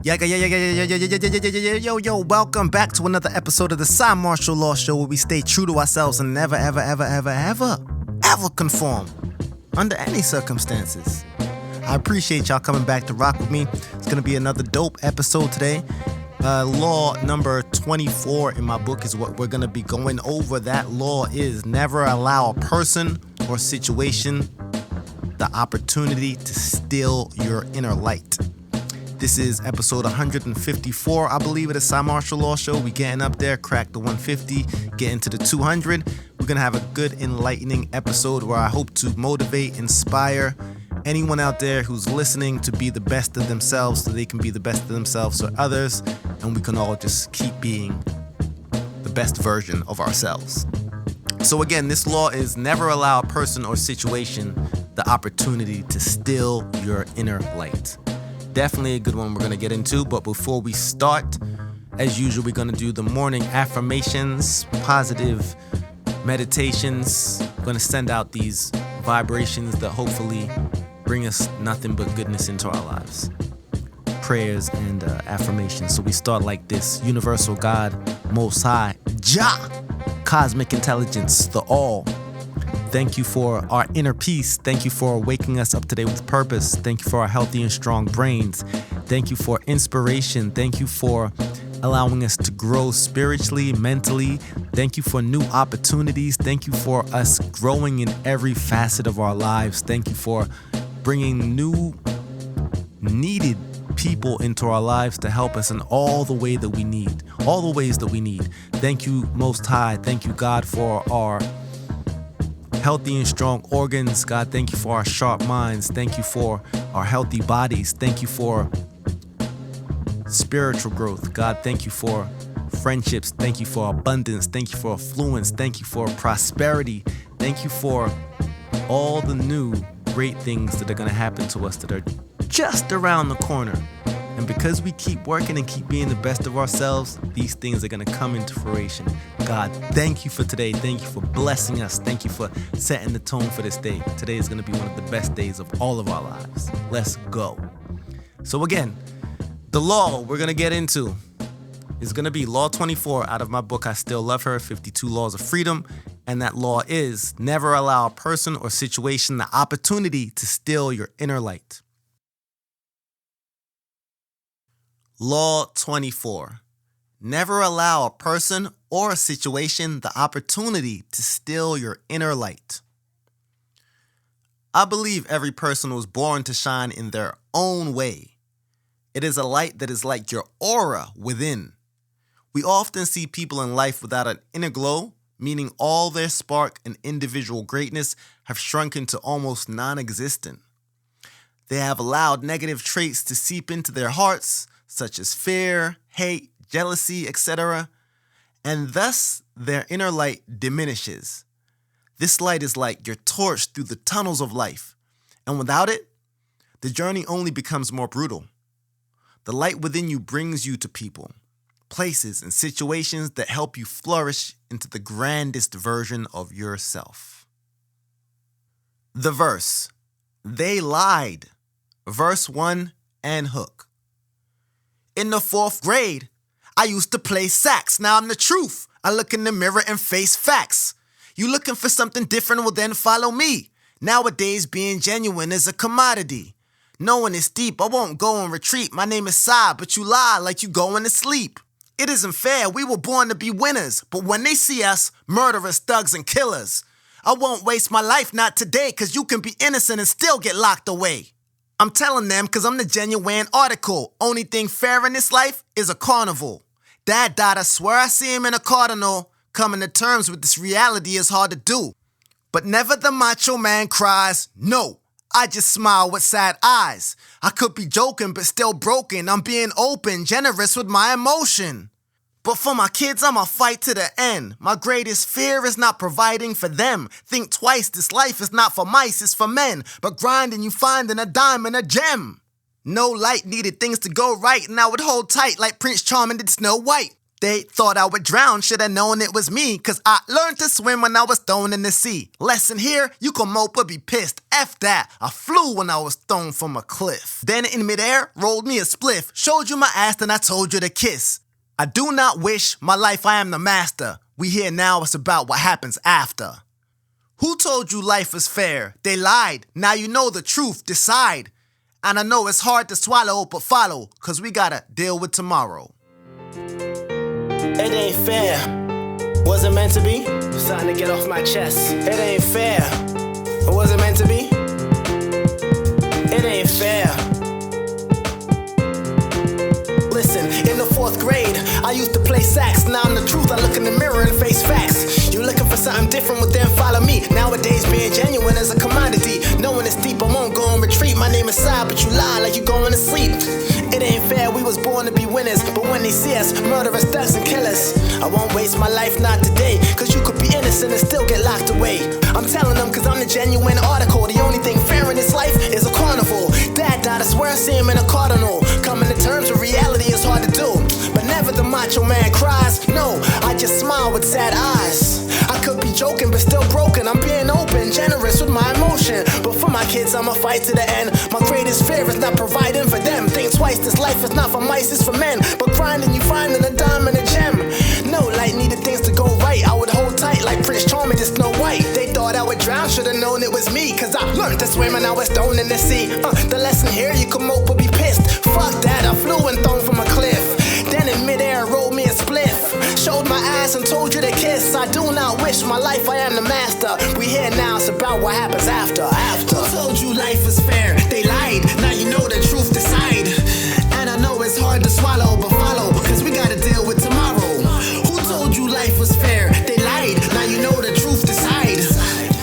Yo, welcome back to another episode of the Cymarshall Law Show, where we stay true to ourselves and never, ever conform under any circumstances. I appreciate y'all coming back to rock with me. It's going to be another dope episode today. Law number 24 in my book is what we're going to be going over. That law is never allow a person or situation the opportunity to steal your inner light. This is episode 154, I believe, of the Cymarshall Law Show. We getting up there, crack the 150, get into the 200. We're going to have a good, enlightening episode where I hope to motivate, inspire anyone out there who's listening to be the best of themselves so they can be the best of themselves for others, and we can all just keep being the best version of ourselves. So again, this law is never allow a person or situation the opportunity to steal your inner light. Definitely a good one we're going to get into, but before we start, as usual, we're going to do the morning affirmations, positive meditations. We're going to send out these vibrations that hopefully bring us nothing but goodness into our lives. Prayers and affirmations. So we start like this. Universal God, Most High, Jah, Cosmic Intelligence, the All. Thank you for our inner peace. Thank you for waking us up today with purpose. Thank you for our healthy and strong brains. Thank you for inspiration. Thank you for allowing us to grow spiritually, mentally. Thank you for new opportunities. Thank you for us growing in every facet of our lives. Thank you for bringing new, needed people into our lives to help us in all the ways that we need. Thank you, Most High. Thank you, God, for our healthy and strong organs. God, thank you for our sharp minds. Thank you for our healthy bodies. Thank you for spiritual growth. God, thank you for friendships. Thank you for abundance. Thank you for affluence. Thank you for prosperity. Thank you for all the new great things that are going to happen to us that are just around the corner. And because we keep working and keep being the best of ourselves, these things are going to come into fruition. God, thank you for today. Thank you for blessing us. Thank you for setting the tone for this day. Today is going to be one of the best days of all of our lives. Let's go. So again, the law we're going to get into is going to be Law 24 out of my book, I Still Love H.E.R, 52 Laws of Freedom. And that law is never allow a person or situation the opportunity to steal your inner light. Law 24. Never allow a person or a situation the opportunity to steal your inner light. I believe every person was born to shine in their own way. It is a light that is like your aura within. We often see people in life without an inner glow, meaning all their spark and individual greatness have shrunken to almost non-existent. They have allowed negative traits to seep into their hearts, such as fear, hate, jealousy, etc., and thus their inner light diminishes. This light is like your torch through the tunnels of life, and without it, the journey only becomes more brutal. The light within you brings you to people, places, and situations that help you flourish into the grandest version of yourself. The verse, they lied, verse 1 and hook. In the 4th grade, I used to play sax. Now I'm the truth. I look in the mirror and face facts. You looking for something different? Well, then follow me. Nowadays, being genuine is a commodity. Knowing it's deep, I won't go and retreat. My name is Sai, but you lie like you going to sleep. It isn't fair. We were born to be winners. But when they see us, murderers, thugs, and killers. I won't waste my life, not today, because you can be innocent and still get locked away. I'm telling them because I'm the genuine article. Only thing fair in this life is a carnival. Dad died, I swear I see him in a cardinal. Coming to terms with this reality is hard to do. But never the macho man cries, no. I just smile with sad eyes. I could be joking, but still broken. I'm being open, generous with my emotion. But for my kids, I'ma fight to the end. My greatest fear is not providing for them. Think twice, this life is not for mice, it's for men. But grinding, you finding a dime and a gem. No light needed things to go right, and I would hold tight like Prince Charming did Snow White. They thought I would drown, should've known it was me, cause I learned to swim when I was thrown in the sea. Lesson here, you can mope or be pissed. F that, I flew when I was thrown from a cliff. Then in midair, rolled me a spliff, showed you my ass, then I told you to kiss. I do not wish my life, I am the master. We here now, it's about what happens after. Who told you life is fair? They lied, now you know the truth, decide. And I know it's hard to swallow, but follow, cause we gotta deal with tomorrow. It ain't fair. Was it meant to be? Starting to get off my chest. It ain't fair. Or was it meant to be? It ain't fair. Listen, in the 4th grade, I used to play sax. Now I'm the truth, I look in the mirror and face facts. You looking for something different, well then follow me. Nowadays being genuine is a commodity. Knowing it's deep, I won't go and retreat. My name is Cy, but you lie like you going to sleep. It ain't fair, we was born to be winners, but when they see us, murderers, thugs, and killers. I won't waste my life, not today, cause you could be innocent and still get locked away. I'm telling them cause I'm the genuine article. The only thing fair in this life is a carnival. Dad died, I swear I see him in a cardinal. Coming to terms with reality is hard to do, but never the macho man cries. No, I just smile with sad eyes. I could be joking, but still broken. I'm being open, generous with my emotion. But for my kids, I'ma fight to the end. My greatest fear is not providing for them. Think twice, this life is not for mice, it's for men. But grinding, you finding a dime and a gem. No light needed things to go right. I would hold tight like Prince Charming to Snow White. They thought I would drown, should've known it was me, cause I learned to swim and I was thrown in the sea. The lesson here, you can mope or be pissed. Fuck that, I flew and thrown from a cliff. Then in midair, rolled me a spliff. Showed my ass and told you to kiss. I do not wish my life, I am the master. We here now, it's about what happens after. Who told you life is fair? They lied, now you know the truth, decide. And I know it's hard to swallow, but follow, cause we gotta deal with tomorrow. Who told you life was fair? They lied, now you know the truth, decide.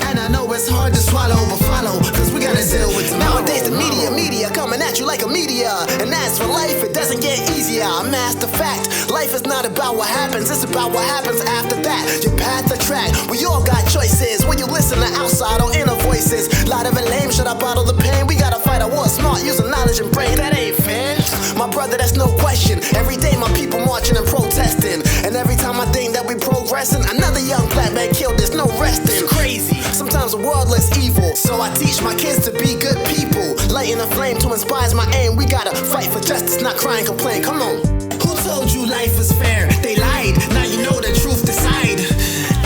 And I know it's hard to swallow, but follow, cause we gotta deal with tomorrow. Nowadays the media coming at you like a meteor. And as for life, it doesn't get easier. I master fact, life is not about what happens, it's about what happens after that. Your path or track, we all got choices. When you listen to outside or inner voices, lot of it lame, should I bottle the pain? We gotta fight a war smart, using knowledge and brain. That ain't fair. My brother, that's no question. Every day my people marching and protesting. And every time I think that we progressing, another young black man killed, there's no resting. It's crazy, sometimes the world looks evil, so I teach my kids to be good people. Lighting a flame to inspire my aim. We gotta fight for justice, not cry and complain. Come on. Who told you life is fair? They lied, now you know the truth, decide.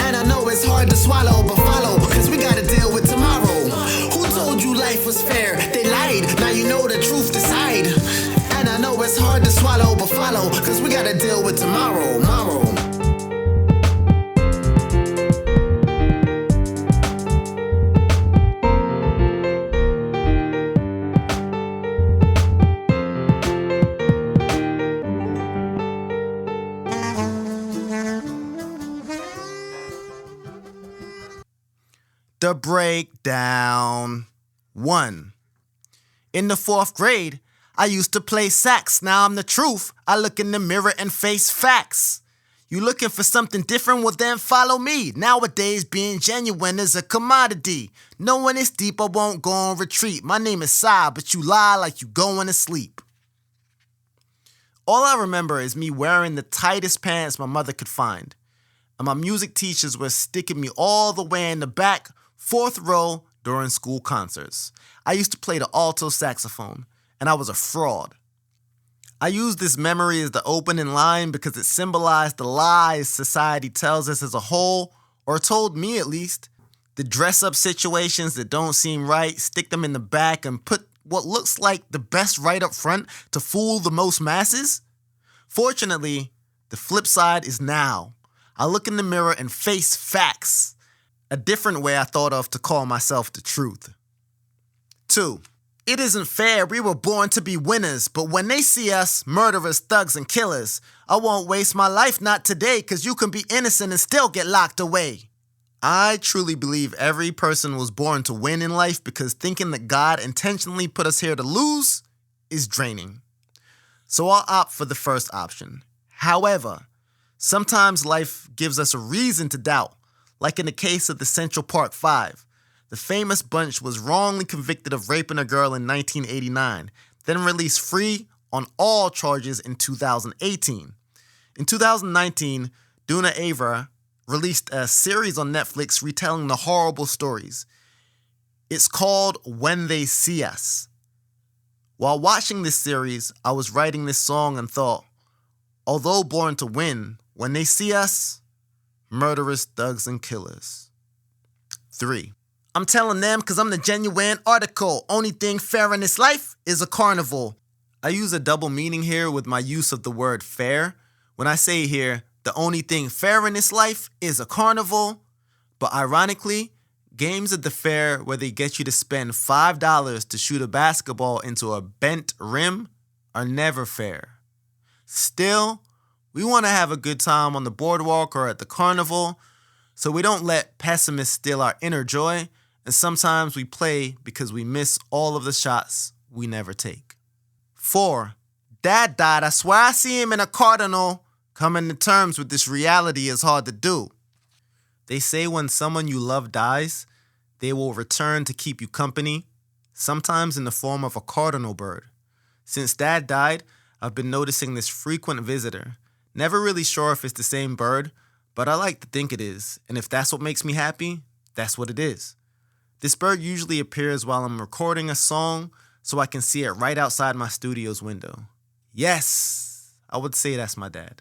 And I know it's hard to swallow, but follow, cause we gotta deal with tomorrow. Who told you life was fair? They lied, now you know the truth, decide. And I know it's hard to swallow, but follow, cause we gotta deal with tomorrow. The breakdown. 1. In the 4th grade, I used to play sax. Now I'm the truth. I look in the mirror and face facts. You looking for something different? Well then follow me. Nowadays being genuine is a commodity. Knowing it's deep, I won't go on retreat. My name is Cy, but you lie like you going to sleep. All I remember is me wearing the tightest pants my mother could find. And my music teachers were sticking me all the way in the back, 4th row during school concerts. I used to play the alto saxophone, and I was a fraud. I use this memory as the opening line because it symbolized the lies society tells us as a whole, or told me at least. The dress-up situations that don't seem right, stick them in the back and put what looks like the best right up front to fool the most masses. Fortunately, the flip side is now. I look in the mirror and face facts. A different way I thought of to call myself the truth. 2. It isn't fair, we were born to be winners, but when they see us, murderers, thugs, and killers, I won't waste my life, not today, cause you can be innocent and still get locked away. I truly believe every person was born to win in life because thinking that God intentionally put us here to lose is draining. So I'll opt for the first option. However, sometimes life gives us a reason to doubt, like in the case of the Central Park Five. The famous bunch was wrongly convicted of raping a girl in 1989, then released free on all charges in 2018. In 2019, Duna Ava released a series on Netflix retelling the horrible stories. It's called When They See Us. While watching this series, I was writing this song and thought, although born to win, when they see us, murderous thugs and killers. 3. I'm telling them cause I'm the genuine article. Only thing fair in this life is a carnival. I use a double meaning here with my use of the word fair. When I say here, the only thing fair in this life is a carnival. But ironically, games at the fair where they get you to spend $5 to shoot a basketball into a bent rim are never fair. Still, we want to have a good time on the boardwalk or at the carnival, so we don't let pessimists steal our inner joy, and sometimes we play because we miss all of the shots we never take. 4. Dad died, I swear I see him in a cardinal. Coming to terms with this reality is hard to do. They say when someone you love dies, they will return to keep you company, sometimes in the form of a cardinal bird. Since Dad died, I've been noticing this frequent visitor. Never really sure if it's the same bird, but I like to think it is, and if that's what makes me happy, that's what it is. This bird usually appears while I'm recording a song, so I can see it right outside my studio's window. Yes, I would say that's my dad.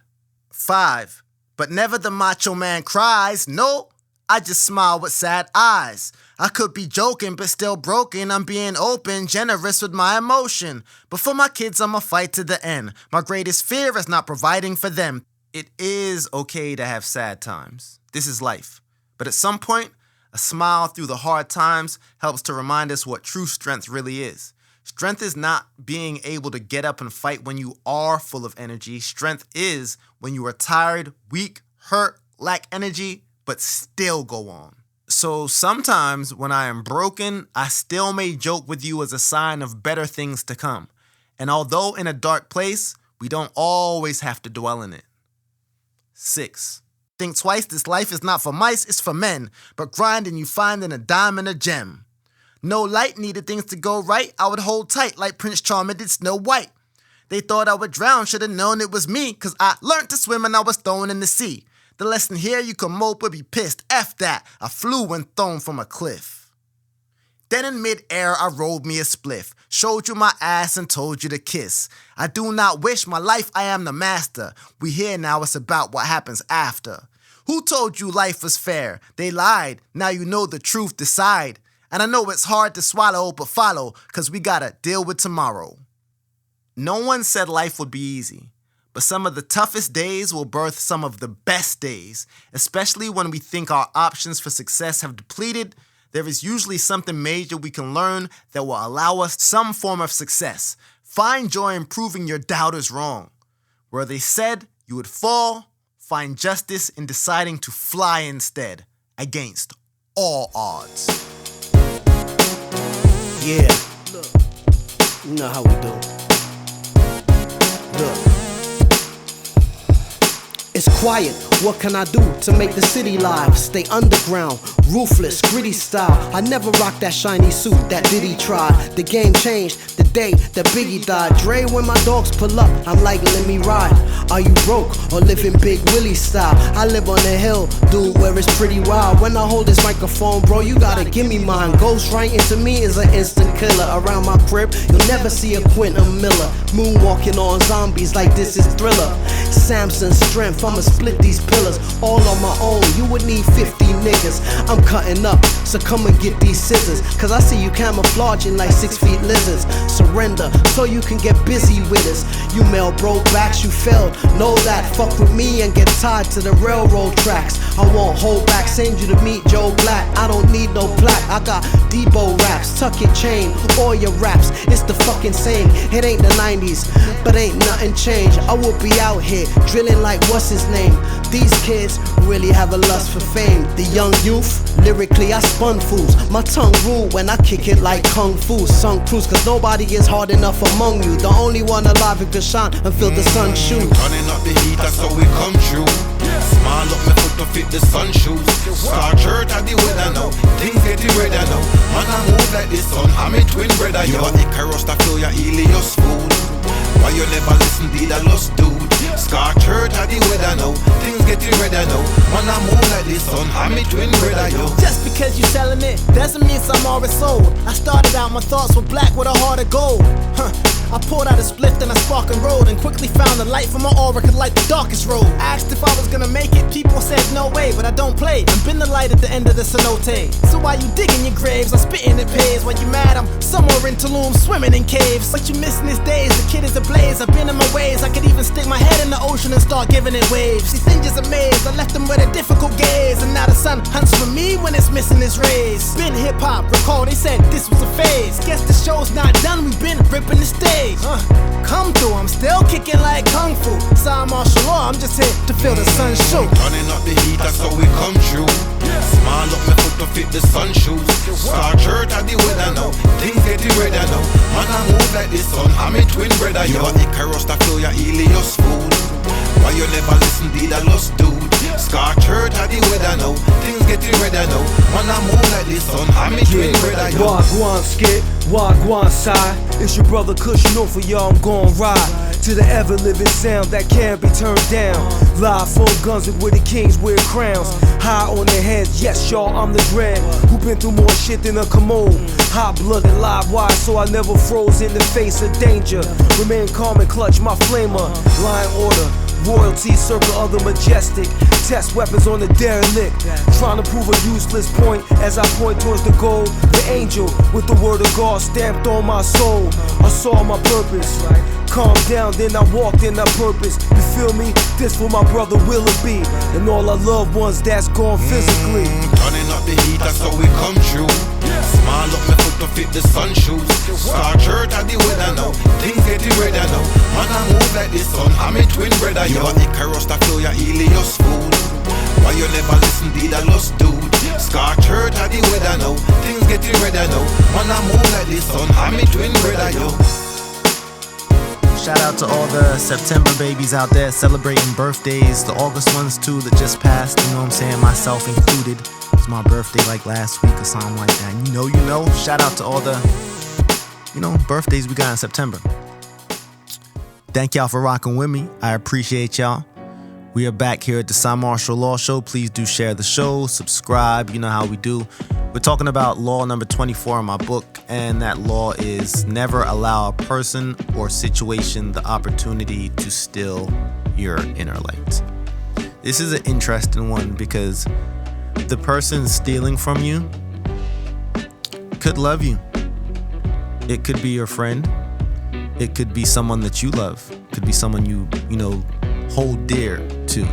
5. But never the macho man cries. No, I just smile with sad eyes. I could be joking, but still broken. I'm being open, generous with my emotion. But for my kids, I'ma fight to the end. My greatest fear is not providing for them. It is okay to have sad times. This is life. But at some point, a smile through the hard times helps to remind us what true strength really is. Strength is not being able to get up and fight when you are full of energy. Strength is when you are tired, weak, hurt, lack energy, but still go on. So sometimes when I am broken, I still may joke with you as a sign of better things to come. And although in a dark place, we don't always have to dwell in it. 6. Think twice, this life is not for mice, it's for men. But grinding, you finding a dime and a gem. No light, needed things to go right, I would hold tight like Prince Charming did Snow White. They thought I would drown, should have known it was me, cause I learned to swim and I was thrown in the sea. The lesson here, you can mope or be pissed, F that, I flew when thrown from a cliff. Then in mid-air, I rolled me a spliff, showed you my ass and told you to kiss. I do not wish my life, I am the master. We here now, it's about what happens after. Who told you life was fair? They lied, now you know the truth, decide. And I know it's hard to swallow but follow, cause we gotta deal with tomorrow. No one said life would be easy, but some of the toughest days will birth some of the best days. Especially when we think our options for success have depleted, there is usually something major we can learn that will allow us some form of success. Find joy in proving your doubters wrong. Where they said you would fall, find justice in deciding to fly instead, against all odds. Yeah, look, you know how we do. Look, it's quiet, what can I do to make the city live? Stay underground, ruthless, gritty style. I never rocked that shiny suit that Diddy tried. The game changed the day that Biggie died. Dre, when my dogs pull up, I'm like, let me ride. Are you broke or living Big Willie style? I live on the hill, dude, where it's pretty wild. When I hold this microphone, bro, you gotta give me mine. Ghost writing to me is an instant killer. Around my crib, you'll never see a Quentin Miller. Moonwalking on zombies like this is Thriller. Samson's strength, I'ma split these pillars all on my own. You would need 50 niggas. I'm cutting up, so come and get these scissors. Cause I see you camouflaging like 6 feet lizards. Surrender, so you can get busy with us. You male broke backs, you failed. Know that, fuck with me and get tied to the railroad tracks. I won't hold back, send you to meet Joe Black. I don't need no plaque, I got Debo raps. Tuck your chain, all your raps, it's the fucking same. It ain't the 90s, but ain't nothing changed. I will be out here, drilling like what's his name. These kids really have a lust for fame. The young youth, lyrically I spun fools. My tongue rule when I kick it like Kung Fu. Sung cruise, cause nobody is hard enough among you. The only one alive who can shine and feel the sun shoes. Turning up the heat, that's how we come true. Small up my foot to fit the sun shoes. Star shirt at the weather now, things getting redder now. Man I move like the sun, I'm a twin brother. You are Icarus, that flow, you're Helios fool. Why you never listen to the lost dude? Scar church how the weather now. Things getting redder now. Man I move like this son, I'm me twin brother yo. Just because you selling it doesn't mean some are sold. I started out, my thoughts were black with a heart of gold. I pulled out a split and a spark and rolled, and quickly found the light from my aura could light the darkest road. Asked if I was gonna make it, people said no way, but I don't play. I've been the light at the end of the cenote. So while you digging your graves, I'm spitting it pays. While you mad, I'm somewhere in Tulum, swimming in caves. What you missing these days, the kid is ablaze. I've been in my ways, I could even stick my head in the ocean and start giving it waves. These things just amazed, I left them with a difficult gaze, and now the sun hunts for me when it's missing its rays. Been hip-hop, recall they said this was a phase. Guess the show's not done, we've been ripping the stage. Come through, I'm still kicking like Kung Fu. Cymarshall Law, I'm just here to feel the sun shoot. Turning up the heat, that's how we come true. Smile up my foot to fit the sun shoes. Star church at the weather now. Things getting redder now. Man I move like this son, I'm a twin brother yo. Icarus to feel your Helios food. Why you never listen to the lost dude? Scar church at the weather now. Things getting redder now. Man I move like this son, I'm a twin brother yo. Wagwan skit, wagwan side. It's your brother Kush, you know for y'all I'm gon' ride to the ever-living sound that can't be turned down. Live full guns and where the kings wear crowns. High on their heads, yes y'all, I'm the dread who been through more shit than a commode. Hot-blooded, live wire, so I never froze in the face of danger. Remain calm and clutch my flamer. Line order, royalty, circle of the majestic. Test weapons on the derelict. Trying to prove a useless point as I point towards the goal. The angel with the word of God stamped on my soul. I saw my purpose. Calm down, then I walked in that purpose. You feel me? This for my brother Willoughby and all our loved ones that's gone physically. Turning up the heat, that's how we come true. Smile up my foot to fit the sun shoes. Star church at the weather now. Things getting redder now. Man I move like this son, I'm a twin brother yo. Icarus to feel your Helios food. Why you never listen to the lost dude? Scar church at the weather now. Things getting redder now. Man I move like this son, I'm a twin brother yo. Shout out to all the September babies out there celebrating birthdays, the August ones too that just passed, you know what I'm saying, myself included. It's my birthday like last week or something like that. You know, shout out to all the, birthdays we got in September. Thank y'all for rocking with me. I appreciate y'all. We are back here at the Cymarshall Law Show. Please do share the show, subscribe, you know how we do. We're talking about law number 24 in my book, and that law is never allow a person or situation the opportunity to steal your inner light. This is an interesting one because the person stealing from you could love you. It could be your friend. It could be someone that you love. It could be someone you hold dear to.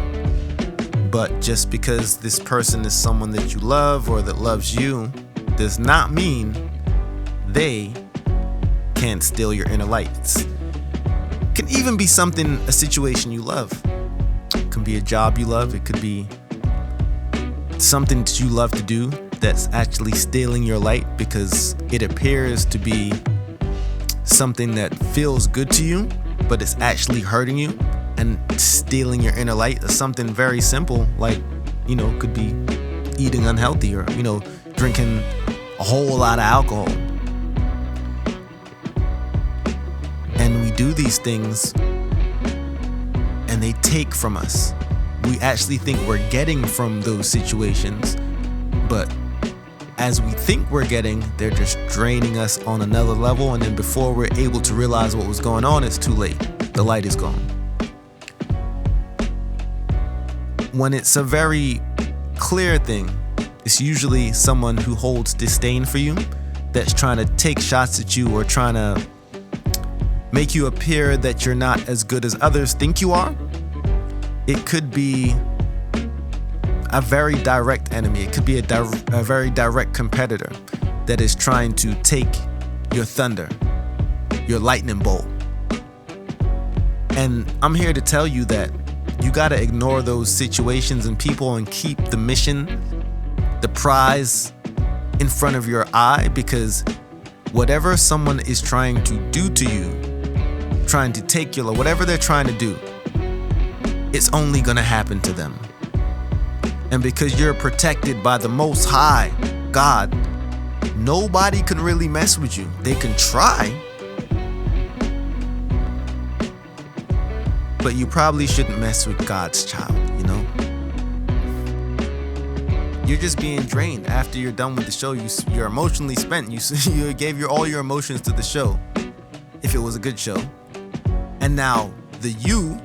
But just because this person is someone that you love or that loves you does not mean they can't steal your inner lights. It can even be a situation you love. It can be a job you love. It could be something that you love to do that's actually stealing your light because it appears to be something that feels good to you, but it's actually hurting you and stealing your inner light. Is something very simple, like, could be eating unhealthy or, drinking a whole lot of alcohol. And we do these things and they take from us. We actually think we're getting from those situations, but as we think we're getting, they're just draining us on another level. And then before we're able to realize what was going on, it's too late. The light is gone. When it's a very clear thing, it's usually someone who holds disdain for you that's trying to take shots at you or trying to make you appear that you're not as good as others think you are. It could be a very direct enemy. It could be a very direct competitor that is trying to take your thunder, your lightning bolt. And I'm here to tell you that you gotta ignore those situations and people and keep the mission, the prize in front of your eye, because whatever someone is trying to do to you, trying to take your, whatever they're trying to do, it's only gonna happen to them. And because you're protected by the Most High, God, nobody can really mess with you. They can try, but you probably shouldn't mess with God's child, you know? You're just being drained after you're done with the show. You're emotionally spent. You gave all your emotions to the show, if it was a good show. And now the you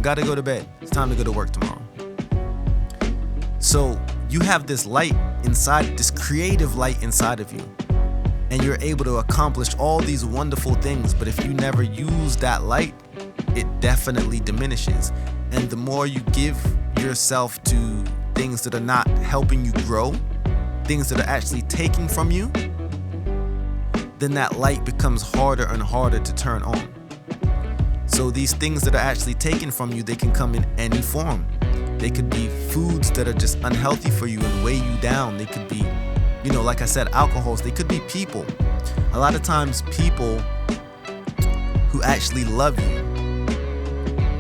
gotta go to bed. It's time to go to work tomorrow. So you have this light inside, this creative light inside of you, and you're able to accomplish all these wonderful things. But if you never use that light, it definitely diminishes. And the more you give yourself to things that are not helping you grow, things that are actually taking from you, then that light becomes harder and harder to turn on. So these things that are actually taken from you, they can come in any form. They could be foods that are just unhealthy for you and weigh you down. They could be, like I said, alcohols. They could be people. A lot of times people who actually love you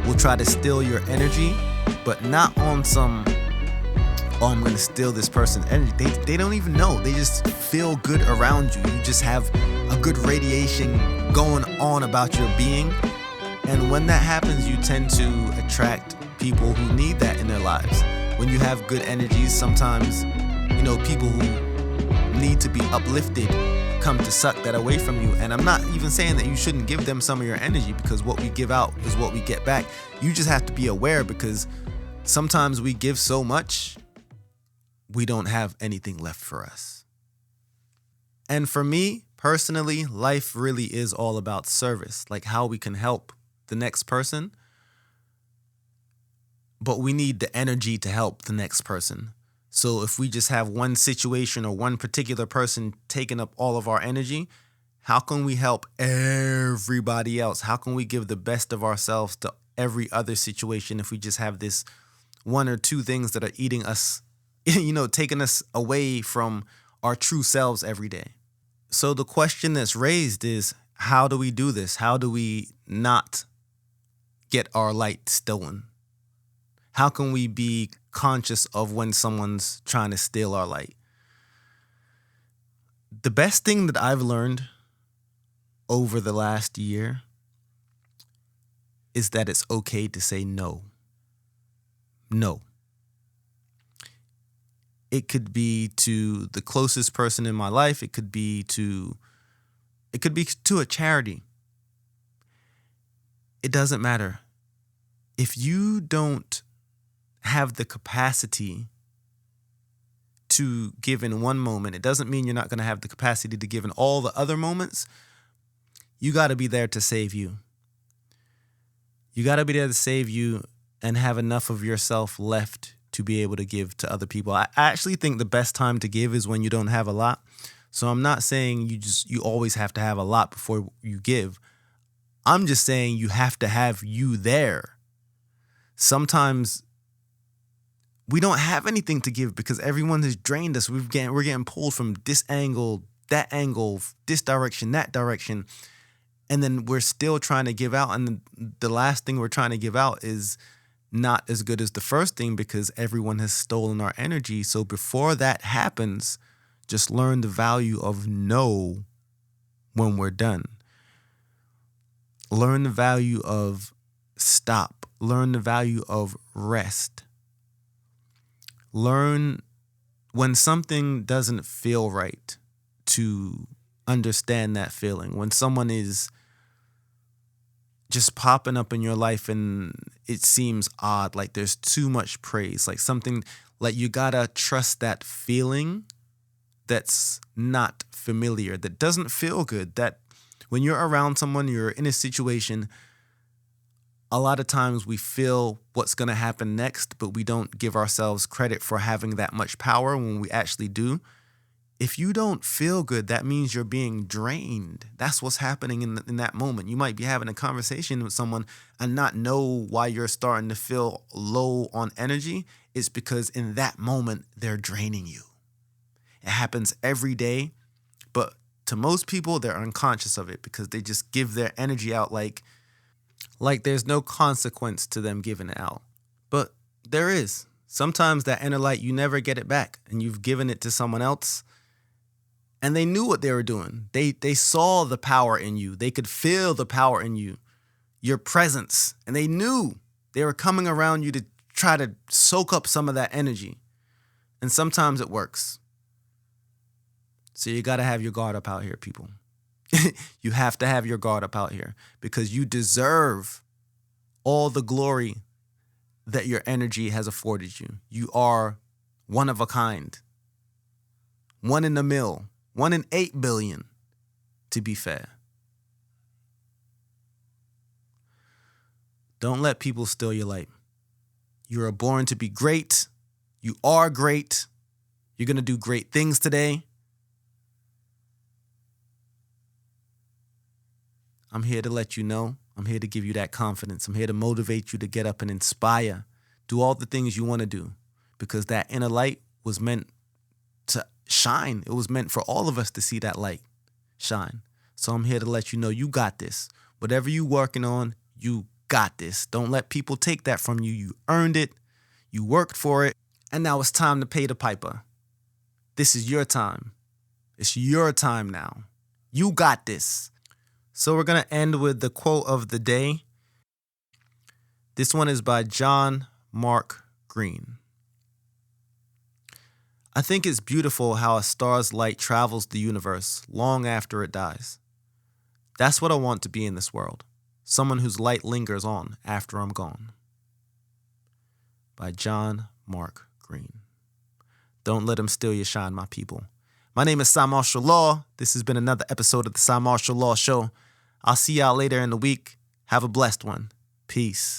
will try to steal your energy, but not on some, I'm going to steal this person's energy. They don't even know. They just feel good around you. You just have a good radiation going on about your being. And when that happens, you tend to attract people who need that in their lives. When you have good energies, sometimes, people who need to be uplifted come to suck that away from you. And I'm not even saying that you shouldn't give them some of your energy, because what we give out is what we get back. You just have to be aware, because sometimes we give so much, we don't have anything left for us. And for me, personally, life really is all about service, like how we can help the next person. But we need the energy to help the next person. So if we just have one situation or one particular person taking up all of our energy, how can we help everybody else? How can we give the best of ourselves to every other situation if we just have this one or two things that are eating us, taking us away from our true selves every day? So the question that's raised is, how do we do this? How do we not get our light stolen? How can we be conscious of when someone's trying to steal our light? The best thing that I've learned over the last year is that it's okay to say no. No. It could be to the closest person in my life. It could be to a charity. It doesn't matter. If you don't have the capacity to give in one moment, it doesn't mean you're not going to have the capacity to give in all the other moments. You got to be there to save you. You got to be there to save you and have enough of yourself left to be able to give to other people. I actually think the best time to give is when you don't have a lot. So I'm not saying you always have to have a lot before you give. I'm just saying you have to have you there. Sometimes we don't have anything to give because everyone has drained us. We're getting pulled from this angle, that angle, this direction, that direction. And then we're still trying to give out. And the last thing we're trying to give out is not as good as the first thing because everyone has stolen our energy. So before that happens, just learn the value of no when we're done. Learn the value of stop. Learn the value of rest. Learn when something doesn't feel right to understand that feeling. When someone is just popping up in your life and it seems odd, like there's too much praise, like something like you gotta trust that feeling that's not familiar, that doesn't feel good, that when you're around someone, you're in a situation, a lot of times we feel what's going to happen next, but we don't give ourselves credit for having that much power when we actually do. If you don't feel good, that means you're being drained. That's what's happening in that moment. You might be having a conversation with someone and not know why you're starting to feel low on energy. It's because in that moment, they're draining you. It happens every day, but to most people, they're unconscious of it because they just give their energy out like there's no consequence to them giving it out. But there is. Sometimes that inner light, you never get it back, and you've given it to someone else, and they knew what they were doing. They saw the power in you. They could feel the power in you. your presence, and they knew they were coming around you to try to soak up some of that energy. And sometimes it works. So you got to have your guard up out here, people. You have to have your guard up out here because you deserve all the glory that your energy has afforded you. You are one of a kind. 1 in a mil. 1 in 8 billion, to be fair. Don't let people steal your light. You are born to be great. You are great. You're going to do great things today. I'm here to let you know. I'm here to give you that confidence. I'm here to motivate you to get up and inspire. Do all the things you want to do because that inner light was meant to shine. It was meant for all of us to see that light shine. So I'm here to let you know you got this. Whatever you're working on, you got this. Don't let people take that from you. You earned it. You worked for it. And now it's time to pay the piper. This is your time. It's your time now. You got this. So we're going to end with the quote of the day. This one is by John Mark Green. I think it's beautiful how a star's light travels the universe long after it dies. That's what I want to be in this world. Someone whose light lingers on after I'm gone. By John Mark Green. Don't let him steal your shine, my people. My name is Cymarshall Law. This has been another episode of the Cymarshall Law Show. I'll see y'all later in the week. Have a blessed one. Peace.